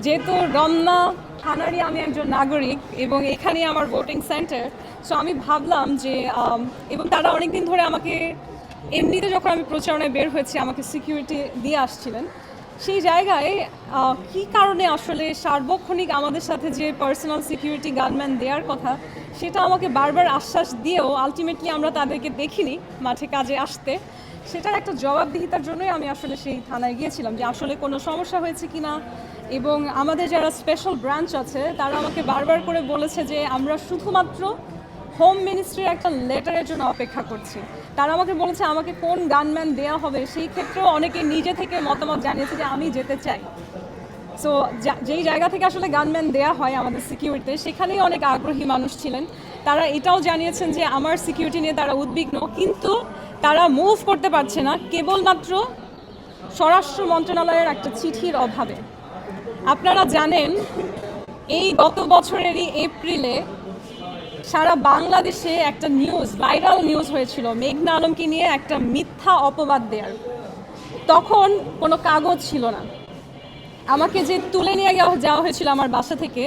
যেহেতু রমনা থানারই আমি একজন নাগরিক এবং এখানেই আমার ভোটিং সেন্টার, সো আমি ভাবলাম যে এবং তারা অনেকদিন ধরে আমাকে এমনিতে যখন আমি প্রচারণায় বের হয়েছি আমাকে সিকিউরিটি দিয়ে আসছিলেন। সেই জায়গায় কী কারণে আসলে সার্বক্ষণিক আমাদের সাথে যে পার্সোনাল সিকিউরিটি গার্ডম্যান দেওয়ার কথা সেটা আমাকে বারবার আশ্বাস দিয়েও আলটিমেটলি আমরা তাদেরকে দেখিনি মাঠে কাজে আসতে। সেটার একটা জবাবদিহিতার জন্যই আমি আসলে সেই থানায় গিয়েছিলাম যে আসলে কোনো সমস্যা হয়েছে কি না। এবং আমাদের যারা স্পেশাল ব্রাঞ্চ আছে তারা আমাকে বারবার করে বলেছে যে আমরা শুধুমাত্র হোম মিনিস্ট্রির একটা লেটারের জন্য অপেক্ষা করছি। তারা আমাকে বলেছে আমাকে কোন গানম্যান দেওয়া হবে সেই ক্ষেত্রেও অনেকে নিজে থেকে মতামত জানিয়েছে যে আমি যেতে চাই। সো যেই জায়গা থেকে আসলে গানম্যান দেওয়া হয় আমাদের সিকিউরিটিতে সেখানেই অনেক আগ্রহী মানুষ ছিলেন। তারা এটাও জানিয়েছেন যে আমার সিকিউরিটি নিয়ে তারা উদ্বিগ্ন, কিন্তু তারা মুভ করতে পারছে না কেবলমাত্র স্বরাষ্ট্র মন্ত্রণালয়ের একটা চিঠির অভাবে। আপনারা জানেন এই গত বছরেরই এপ্রিলে সারা বাংলাদেশে একটা ভাইরাল নিউজ হয়েছিল মেঘনা আলমকে নিয়ে একটা মিথ্যা অপবাদ দেওয়ার। তখন কোনো কাগজ ছিল না। আমাকে যে তুলে নিয়ে যাওয়া হয়েছিল আমার বাসা থেকে,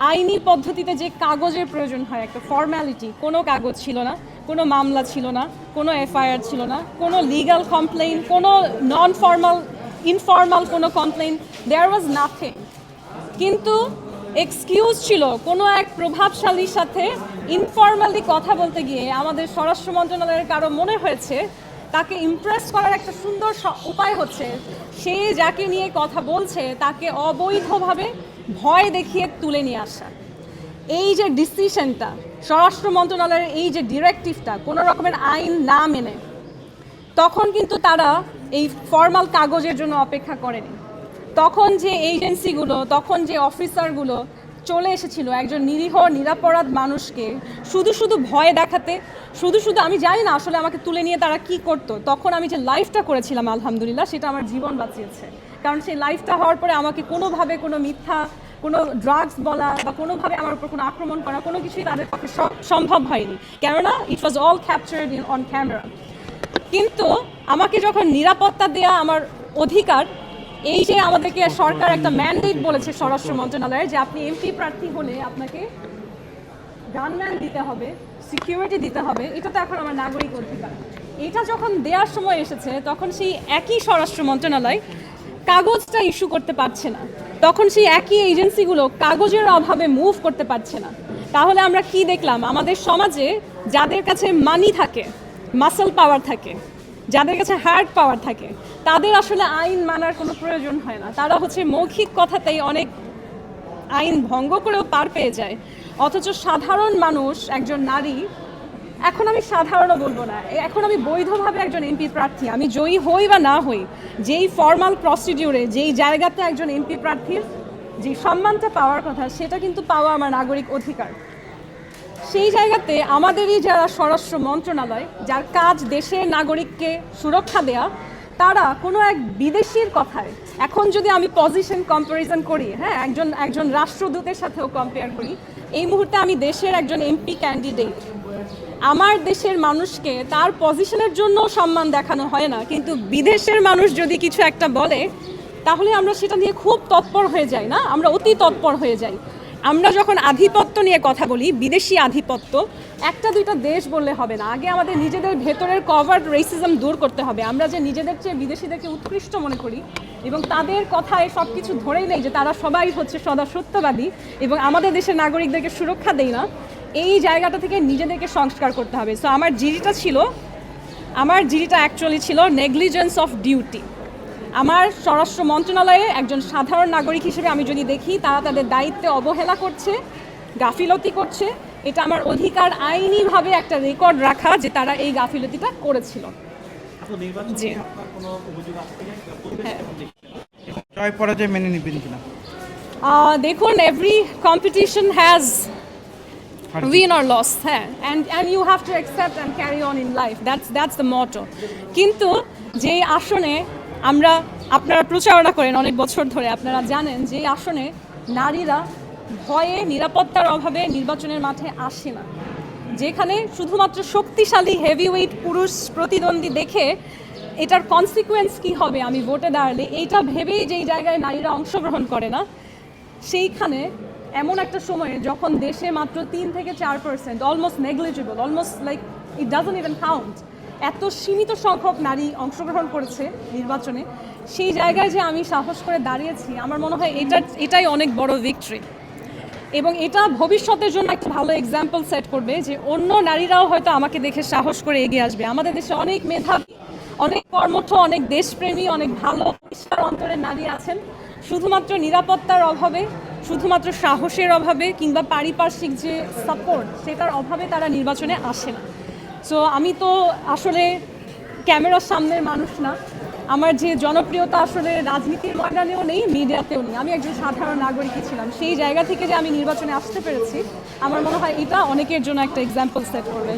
আইনি পদ্ধতিতে যে কাগজের প্রয়োজন হয় একটা ফর্ম্যালিটি, কোনো কাগজ ছিল না, কোনো মামলা ছিল না, কোনো এফআইআর ছিল না, কোনো লিগাল কমপ্লেইন, কোনো ইনফর্মাল কোনো কমপ্লেইন, দেয়ার ওয়াজ নাথিং। কিন্তু এক্সকিউজ ছিল কোনো এক প্রভাবশালীর সাথে ইনফর্মালি কথা বলতে গিয়ে আমাদের স্বরাষ্ট্র মন্ত্রণালয়ের কারো মনে হয়েছে তাকে ইমপ্রেস করার একটা সুন্দর উপায় হচ্ছে সে যাকে নিয়ে কথা বলছে তাকে অবৈধভাবে ভয় দেখিয়ে তুলে নিয়ে আসা। এই যে ডিসিশনটা, স্বরাষ্ট্র মন্ত্রণালয়ের এই যে ডিরেক্টিভটা কোনো রকমের আইন না মেনে, তখন কিন্তু তারা এই ফর্মাল কাগজের জন্য অপেক্ষা করেনি। তখন যে এজেন্সিগুলো, তখন যে অফিসারগুলো চলে এসেছিল একজন নিরীহ নিরাপরাধ মানুষকে শুধু ভয় দেখাতে, শুধু আমি জানি না আসলে আমাকে তুলে নিয়ে তারা কি করতো। তখন আমি যে লাইফটা করেছিলাম আলহামদুলিল্লাহ সেটা আমার জীবন বাঁচিয়েছে, কারণ সেই লাইফটা হওয়ার পরে আমাকে কোনোভাবে কোনো মিথ্যা, কোনো ড্রাগস বলা বা কোনোভাবে আমার উপর কোনো আক্রমণ করা কোনো কিছুই তাদের পক্ষে সম্ভব হয়নি, কেননা it was all captured on camera. কিন্তু আমাকে যখন নিরাপত্তা দেয়া আমার অধিকার, এই যে আমাদেরকে সরকার একটা ম্যান্ডেট বলেছে স্বরাষ্ট্র মন্ত্রণালয়ের যে আপনি এমপি প্রার্থী হলে আপনাকে গানম্যান দিতে হবে, সিকিউরিটি দিতে হবে, এটা তো এখন আমার নাগরিক অধিকার। এটা যখন দেওয়ার সময় এসেছে তখন সেই একই স্বরাষ্ট্র মন্ত্রণালয় কাগজটা ইস্যু করতে পারছে না, তখন সেই একই এজেন্সিগুলো কাগজের অভাবে মুভ করতে পারছে না। তাহলে আমরা কি দেখলাম, আমাদের সমাজে যাদের কাছে মানি থাকে, মাসল পাওয়ার থাকে, যাদের কাছে হার্ড পাওয়ার থাকে, তাদের আসলে আইন মানার কোনো প্রয়োজন হয় না। তারা হচ্ছে মৌখিক কথাতেই অনেক আইন ভঙ্গ করেও পার পেয়ে যায়। অথচ সাধারণ মানুষ, একজন নারী, এখন আমি সাধারণও বলবো না, এখন আমি বৈধভাবে একজন এমপি প্রার্থী, আমি জয়ী হই বা না হই, যেই ফর্মাল প্রসিডিউরে যেই জায়গাতে একজন এমপি প্রার্থীর যে সম্মানটা পাওয়ার কথা সেটা কিন্তু পাওয়া আমার নাগরিক অধিকার। সেই জায়গাতে আমাদেরই যারা স্বরাষ্ট্র মন্ত্রণালয়, যার কাজ দেশের নাগরিককে সুরক্ষা দেয়া, তারা কোনো এক বিদেশির কথায়, এখন যদি আমি পজিশন কম্পারিজন করি, হ্যাঁ, একজন রাষ্ট্রদূতের সাথেও কম্পেয়ার করি, এই মুহূর্তে আমি দেশের একজন এমপি ক্যান্ডিডেট, আমার দেশের মানুষকে তার পজিশনের জন্য সম্মান দেখানো হয় না, কিন্তু বিদেশের মানুষ যদি কিছু একটা বলে তাহলে আমরা সেটা নিয়ে খুব তৎপর হয়ে যাই, না, আমরা অতি তৎপর হয়ে যাই। আমরা যখন আধিপত্য নিয়ে কথা বলি, বিদেশি আধিপত্য, একটা দুইটা দেশ বললে হবে না, আগে আমাদের নিজেদের ভেতরের কভার্ড রেসিজম দূর করতে হবে। আমরা যে নিজেদের চেয়ে বিদেশিদেরকে উৎকৃষ্ট মনে করি এবং তাদের কথায় সব কিছু ধরেই নেই যে তারা সবাই হচ্ছে সদা সত্যবাদী এবং আমাদের দেশের নাগরিকদেরকে সুরক্ষা দেয় না, এই জায়গাটা থেকে নিজেদেরকে সংস্কার করতে হবে। সো আমার জিডিটা অ্যাকচুয়ালি ছিল নেগলিজেন্স অফ ডিউটি। আমার স্বরাষ্ট্র মন্ত্রণালয়ে একজন সাধারণ নাগরিক হিসেবে আমি যদি দেখি তারা তাদের দায়িত্বে অবহেলা করছে, গাফিলতি করছে, এটা আমার অধিকার আইনিভাবে একটা রেকর্ড রাখা যে তারা এই গাফিলতিটা করেছিল। জি, জয় পরাজয় মেনে নিবেন কিনা? দেখুন, every competition has win or loss, হ্যাঁ, and you have to accept and carry on in life, that's the motto. কিন্তু যে আসনে আপনারা প্রচারণা করেন অনেক বছর ধরে, আপনারা জানেন যে আসনে নারীরা ভয়ে, নিরাপত্তার অভাবে নির্বাচনের মাঠে আসে না, যেখানে শুধুমাত্র শক্তিশালী হেভিওয়েট পুরুষ প্রতিদ্বন্দ্বী দেখে এটার কনসিকুয়েন্স কি হবে আমি ভোটে দাঁড়ালে, এইটা ভেবেই যেই জায়গায় নারীরা অংশগ্রহণ করে না, সেইখানে এমন একটা সময়ে যখন দেশে মাত্র 3-4%, almost negligible, almost like it doesn't even count, এত সীমিত সংখ্যক নারী অংশগ্রহণ করেছে নির্বাচনে, সেই জায়গায় যে আমি সাহস করে দাঁড়িয়েছি, আমার মনে হয় এটাই অনেক বড় ভিক্টরি। এবং এটা ভবিষ্যতের জন্য একটা ভালো এক্সাম্পল সেট করবে যে অন্য নারীরাও হয়তো আমাকে দেখে সাহস করে এগিয়ে আসবে। আমাদের দেশে অনেক মেধাবী, অনেক কর্মঠ, অনেক দেশপ্রেমী, অনেক ভালো পরিষ্কার অন্তরের নারী আছেন। শুধুমাত্র নিরাপত্তার অভাবে, শুধুমাত্র সাহসের অভাবে কিংবা পারিপার্শ্বিক যে সাপোর্ট সেটার অভাবে তারা নির্বাচনে আসে না। সো আমি তো আসলে ক্যামেরার সামনের মানুষ না, আমার যে জনপ্রিয়তা আসলে রাজনীতির ময়দানেও নেই, মিডিয়াতেও নেই, আমি একজন সাধারণ নাগরিকই ছিলাম। সেই জায়গা থেকে যে আমি নির্বাচনে আসতে পেরেছি, আমার মনে হয় এটা অনেকের জন্য একটা এক্সাম্পল সেট করবে।